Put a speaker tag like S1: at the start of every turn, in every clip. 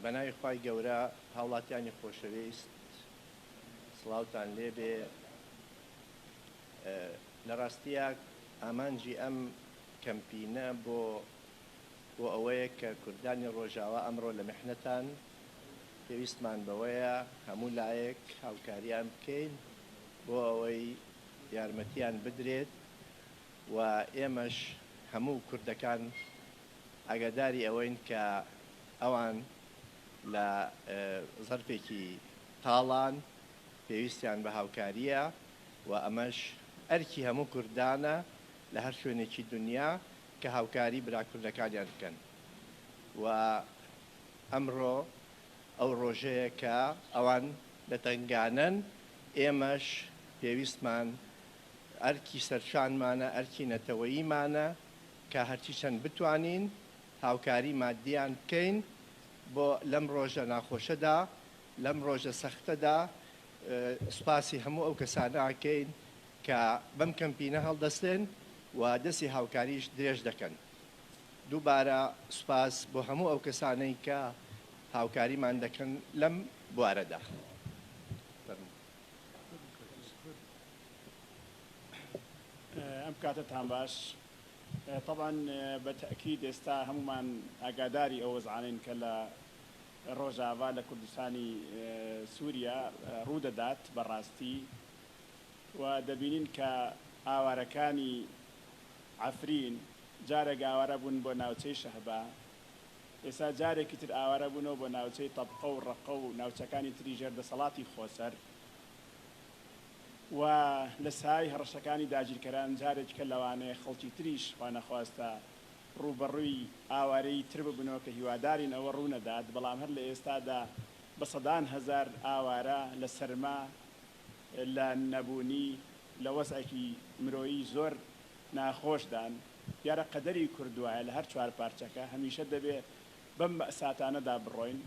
S1: بەناوی خوای گەورە هاوڵاتیانی خۆشەویست سڵاوتان لێبێ لە ڕاستیە ئامانجی ئەم کەمپینە بۆ ئەوەیە کە کوردانی ڕۆژاوا ئەمڕۆ لە میحنەتان پێویستمان بەوەیە هەموو لایەک هاوکاریان بکەین بۆ ئەوەی یارمەتیان بدرێت و ئێمەش هەموو کوردەکان ئاگاداری ئەوەین کە ئەوان لە زەرفێکی تاڵان پێویستیان بە هاوکاریە و ئەمەش ئەرکی هەموو کوردانە لە هەر شوێنێکی دنیا کە هاوکاری براکوردەکانیان بکەن و ئەمڕۆ ئەو ڕۆژەیە کە ئەوان لە تنگانن ئێمەش پێویستمان ئەرکی سەرشانمانە ئەرکی نەتەوەییمانە کە هەرچی چەند بتوانین هاوکاری مادیان بکەین بۆ لەم ڕۆژە ناخۆشەدا لەم ڕۆژە سەختەدا سوپاسی هەموو ئەو کەسانەکەین کە بەم کەمپینە هەڵدەستێن و دەستی هاوکاریش درێژ دەکەن. دووبارە سوپاس بۆ هەموو ئەو کەسانەی کە هاوکاریمان دەکەن لەم بوارەدا.
S2: ئەم کاتتان باش. طبعا بەتەکید ئێستا هەمومان ئاگاداری ئەوە زانین کە لە ڕۆژاوا لە کوردستانی سووریا ڕوودەدات بەڕاستی و دەبینین کە ئاوارەکانی عەفرین جارێک ئاوارە بوون بۆ ناوچەی شەهبا، ئێستا جارێکی تر ئاوارە بوونەوە بۆ ناوچەی تەبقە و ڕەقە و ناوچەکانی تری ژێردەسەڵاتی خۆسەر و لە سای هەڕەشەکانی داگیرکەران جارێککە لەوانەیە خەڵکی تریش خوا نەخواستە ڕوبەڕووی ئاوارەی تر ببنەوە کە هیوادارین ئەوە ڕوونەدات، بەڵام هەر لە ئێستادا بە سەدان هەزار ئاوارە لە سەرما لە نەبوونی لە وەزعێکی مرۆیی زۆر ناخۆشدان. دیارە قەدەری کردوایە لە هەر چوار پارچەکە هەمیشە دەبێ بەم مەئساتانەدا بڕۆین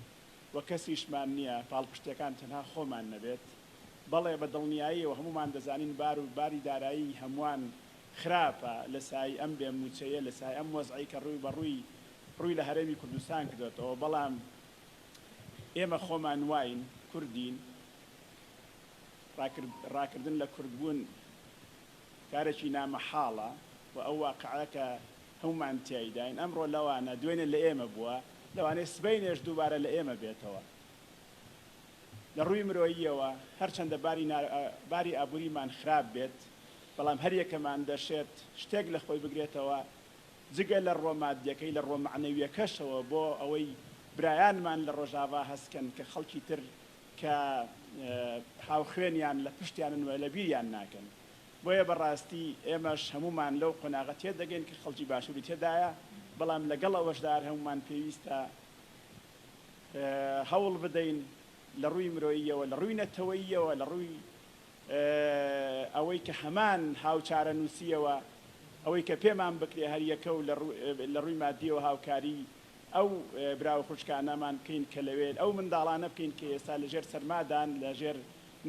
S2: و کەسیشمان نییە پاڵپشتەکان تەنها خۆمان نەبێت، بەڵێ بە دڵنیاییەوە هەمومان دەزانین بار و باری دارایی هەمووان خراپە لە سای ئەم بێموچەیە، لە سای ئەم وەزعی کە ڕووی بەڕووی ڕووی لە هەرێمی کوردستان کردێتەوە، بەڵام ئێمە خۆمان واین کوردین، ڕاکردن لە کوردبوون کارێکی نامەحاڵە و ئەو واقعە کە هەمومان تیایداین. ئەمڕۆ لەوانە دوێنێ لە ئێمە بووە، لەوانەیە سبەینێش دووبارە لە ئێمە بێتەوە. لە ڕووی مرۆییەوە هەرچەندە باری ئابووریمان خراپ بێت، بەڵام هەر یەکەمان دەشێت شتێک لە خۆی بگرێتەوە جگە لە ڕۆ مادیەکەی لە ڕۆ معنەویەکەشەوە بۆ ئەوەی برایانمان لە ڕۆژاوا هەستکەن کە خەڵکی تر کە هاوخوێنیان لە پشتیانن و لە بیریان ناکەن. بۆیە بەڕاستی ئێمەش هەمومان لەو قۆناغە تێدەگەین کە خەڵکی باشووری تێدایە، بەڵام لەگەڵ ئەوەشدار هەمومان پێویستە هەوڵ بدەین لە ڕووی مرۆییەوە، لە ڕووی نەتەوەییەوە، لە ڕووی ئەوەی کە هەمان هاوچارە نووسیەوە، ئەوەی کە پێمان بکرێ هەر یەکە و لە ڕووی مادیەوە هاوکاری ئەو براو خوشکانەمان بکەین کە لەوێن ئەو منداڵانە بکەین کە ئێستا لەژێر سەرمادان، لەژێر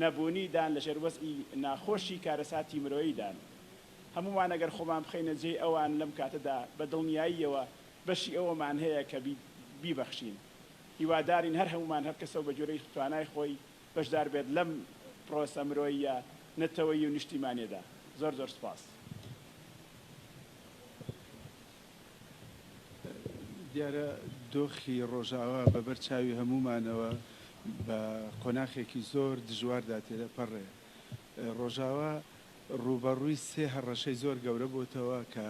S2: نەبوونیدان، لەژێر وەزعی ناخۆشی کارەساتی مرۆییدان. هەمومان ئەگەر خۆمان بخەینە جێی ئەوان لەم کاتەدا بە دڵنیاییەوە بەشی ئەوەمان هەیە کە بیبەخشین. هیوادارین هەر هەمومان هەر کەسە بە جۆرەی توانای خۆی بەشدار بێت لەم پرۆسە مرۆییە نەتەوەیی و نیشتیمانیەدا. زۆر زۆر سپاس.
S3: دیارە دۆخی ڕۆژاوا بەبەر چاوی هەمومانەوە بە قۆناغێکی زۆر دژواردا تێدە پەڕێ. ڕۆژاوا ڕوبەڕووی سێ هەڕەشەی زۆر گەورە بۆتەوە کە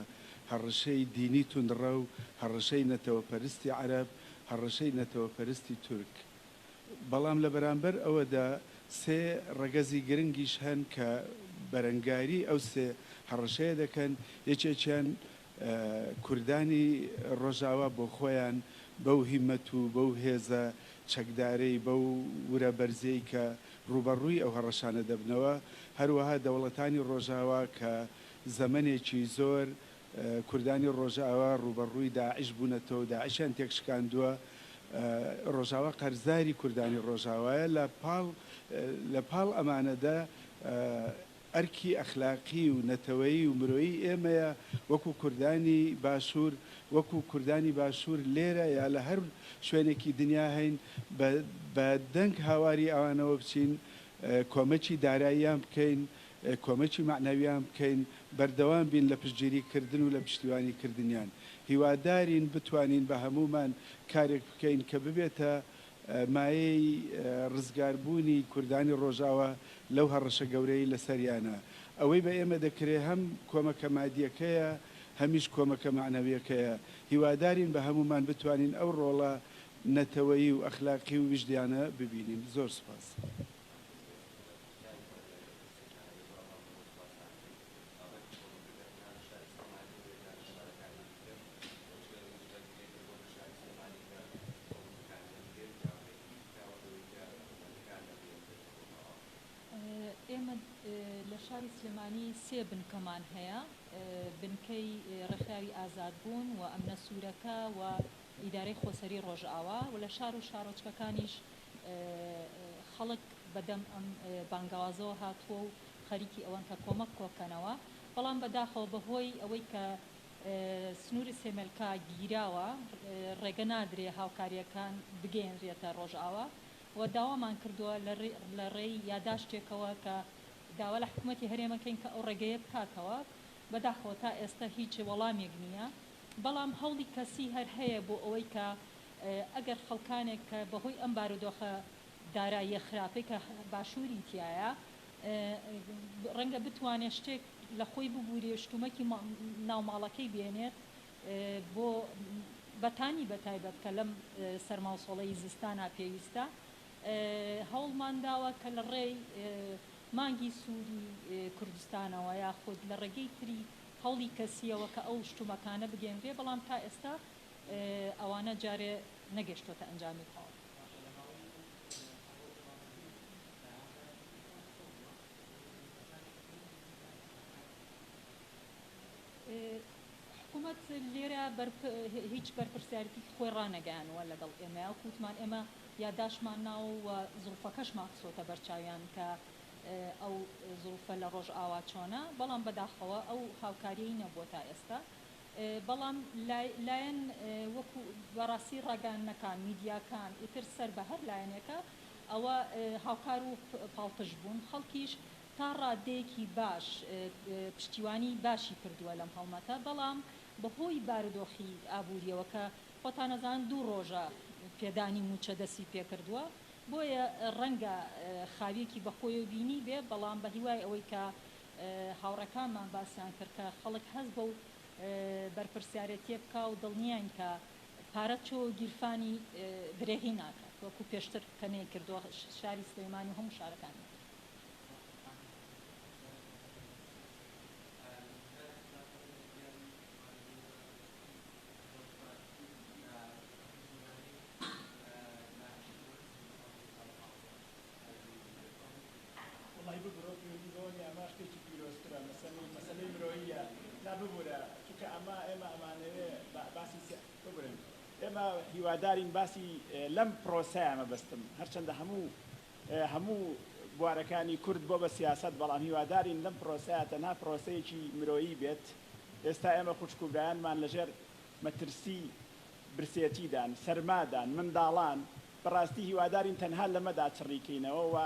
S3: هەڕەشەی دینی توندڕە و هەڕەشەی نەتەوەپەرستی عەرەب، هەڕەشەی نەتەوەپەرستی تورک. بەڵام لە بەرامبەر ئەوەدا سێ ڕەگەزی گرنگیش هەن کە بەرەنگاری ئەو سێ هەڕەشەیە دەکەن. یەکێکیان کوردانی ڕۆژاوا بۆ خۆیان بەو هیمەت و بەو هێزە چەکدارەی بەو ورە بەرزەی کە ڕوبەڕووی ئەو هەڕەشانە دەبنەوە، هەروەها دەوڵەتانی ڕۆژاوا کە زەمنێکی زۆر کوردانی ڕۆژاوا ڕوبەڕووی داعش بوونەتەوە، داعشیان تێکشکاندووە. ڕۆژاوا قەرزداری کوردانی ڕۆژاوایە، لە پاڵ ئەمانەدا ئەرکی ئەخلاقی و نەتەوەیی و مرۆیی ئێمەیە وەکو کوردانی باشوور وەکو کوردانی باشوور لێرە یا لە هەر شوێنێکی دنیا هەین بە دەنگ هاواری ئەوانەوە بچین کۆمەکی داراییان بکەین کۆمەکی معنەویان بکەین بەردەوام بین لە پشتگیریکردن و لە پشتیوانی کردنیان هیوادارین بتوانین بە هەمومان کارێک بکەین کە ببێتە مایەی ڕزگاربوونی کوردانی ڕۆژاوە لەو هەڕەشە گەورەی لەسەریانە ئەوەی بە ئێمە دەکرێت هەم کۆمەکە مادیەکەیە هەمیش کۆمەکە معنەویەکەیە هیوادارین بە هەمومان بتوانین ئەو ڕۆڵە نەتەوەیی و ئەخلاقی و وجدانە ببینین زۆر سپاس.
S4: ئێمە لە شاری سلێمانی سێ بنکەمان هەیە بنکەی ڕێکخراوی ئازادبوون و ئەمنە سوورەکە و ئیدارەی خۆسەری ڕۆژئاوا و لە شار و شارۆچکەکانیش خەڵک بەدەم ئەم بانگاوازەوە هاتووە و خەریکی ئەوەن کە کۆمەک کۆکەنەوە بەڵام بەداخەوە بەهۆی ئەوەی کە سنووری سێمەلکا گیراوە ڕێگە نادرێ هاوکاریەکان بگەێنرێتە ڕۆژئاوا و داوامان کردووە لە ڕێی یاداشتێکەوە کە داوا لە حکوومەتی هەرێمەکەین کە ئەو ڕێگەیە بکاتەوە بەداخەوە تا ئێستا هیچ وەڵامێک نییە بەڵام هەوڵی کەسی هەر هەیە بۆ ئەوەی کە ئەگەر خەڵکانێک کە بەهۆی ئەم بارودۆخە داراییە خراپەی کە باشووری تایە ڕەنگە بتوانێت شتێک لە خۆی ببووری شتومەکی ناوماڵەکەی بێنێت بۆ بەتانی بەتایبەت کە لەم سەرماوسۆڵەی زستانە پێویستە هەوڵمان داوە کە لە ڕێی مانگی سووری کوردستانەوە یاخود لە ڕێگەی تری هەوڵی کەسیەوە کە ئەو شتومەکانە بگەێنرێ بەڵام تا ئێستا ئەوانە جارێ نەگەشتۆتە ئەنجامی خۆ حکوومەت لێرە هیچ بەرپرسیارەتی خۆی ڕانەگەیانوە لەگەڵ ئێمە و کووتمان ئێمە یاداشمان ناو و زڵفەکەشمان قسۆتە بەرچاویان کە ئەو زڵفە لە ڕۆژئاوا چۆنە بەڵام بەداخەوە ئەو هاوکاریی نەبووە تا ئێستا بەڵام لایەن وەکو بەڕاستی ڕاگەیاندنەکان میدیاکان ئیتر سەر بە هەر لایەنێکە ئەوە هاوکار و پاڵپژ بوون خەڵکیش تا ڕادەیەکی باش پشتیوانی باشی کردووە لەم هەڵمەتە بەڵام بەهۆی بارودۆخی ئابوووریەوە کە خۆتان نەزان دوو ڕۆژە پێدانی موچە دەستی پێکردووە بۆیە ڕەنگە خاویەکی بەخۆی و بینی بێ بەڵام بە هیوای ئەوەی کە هاوڕەکانمان باسییان کرد کە خەڵک هەست بە و بەرپرسیارەتیە بکە و دڵنیان کە پارە چۆ گیرفانی درێغی ناکات وەکو پێشتر کەنێ کردووە شاری سلێمانی و هەموو شارەکانی
S2: ئێمە هیوادارین باسی لەم پرۆسەیە مەبەستم هەرچەندە هەموو بوارەکانی کورد بۆ بە سیاست بەڵام هیوادارین لەم پرۆسەیە تەنها پرۆسەیەکی مرۆیی بێت ئێستا ئێمە خوشکوبرایانمان لەژێر مەترسی برسێتیدان سەرمادان منداڵان بەڕاستی هیوادارین تەنها لەمەدا چڕیکەینەوە و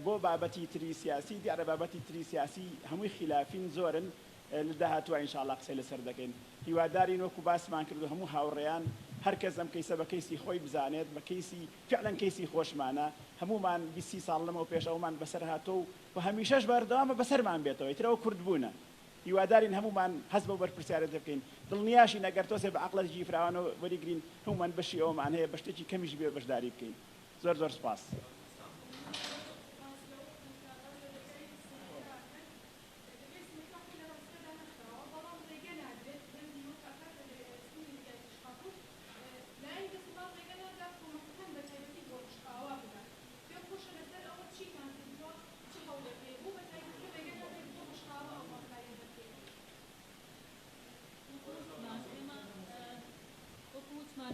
S2: بۆ بابەتی تری سیاسی دیارە بابەتی تری سیاسی هەمووی خلافین زۆرن لە داهاتوە ئینشاءڵڵا قسەی لەسەر دەکەین هیوادارین وەکو باسمان کردو هەموو هاوڕێیان هەر کەس ئەم کەیسە بە کەیسی خۆی بزانێت بە کەیسی فعلەن کەیسی خۆشمانە هەمومان 20 ساڵ لەمەوە پێش ئەومان بەسەر هاتۆ و هەمیشەش بەردەوامە بەسەرمان بێتەوە ئیترەوە کورد بوونە هیوادارین هەمومان هەست بە بەرپرسیارەت بکەین دڵنیاشی نەگەر تۆسێ بە عەقڵە جیفراوانەوە وەریگرین هەمومان بەشی ئەومان هەیە بە شتێکی کەمیش بێ بەشداری بکەین زۆر زۆر سپاس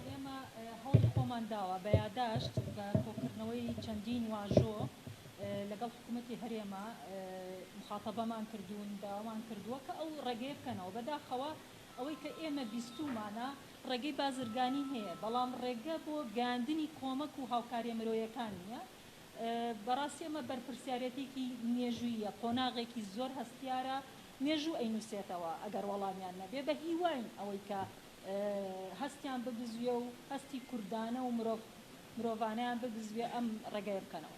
S4: ئێمە هەوڵی خۆمان داوە بە یاداشت بە کۆکردنەوەی چەندین واژۆ لەگەڵ حکوومەتی هەرێمە مخاتەبەمان کردوون داوامان کردووە کە ئەو ڕێگەی بکەنەوە بەداخەوە ئەوەی کە ئێمە بیستومانە ڕێگەی بازرگانی هەیە بەڵام ڕێگە بۆ گاندنی کۆمەک و هاوکاریە مرۆیەکان نیە بەڕاستی ئەمە بەرپرسیارەتێکی مێژوویە قۆناغێکی زۆر هەستیارە مێژوو ئەینووسێتەوە ئەگەر وەڵامیان نەبێ بە هیواین ئەوەی کە هەستیان ببزوێ و هەستی کوردانە و مرۆڤانیان ببزوێ ئەم ڕێگەیە بکەنەوە.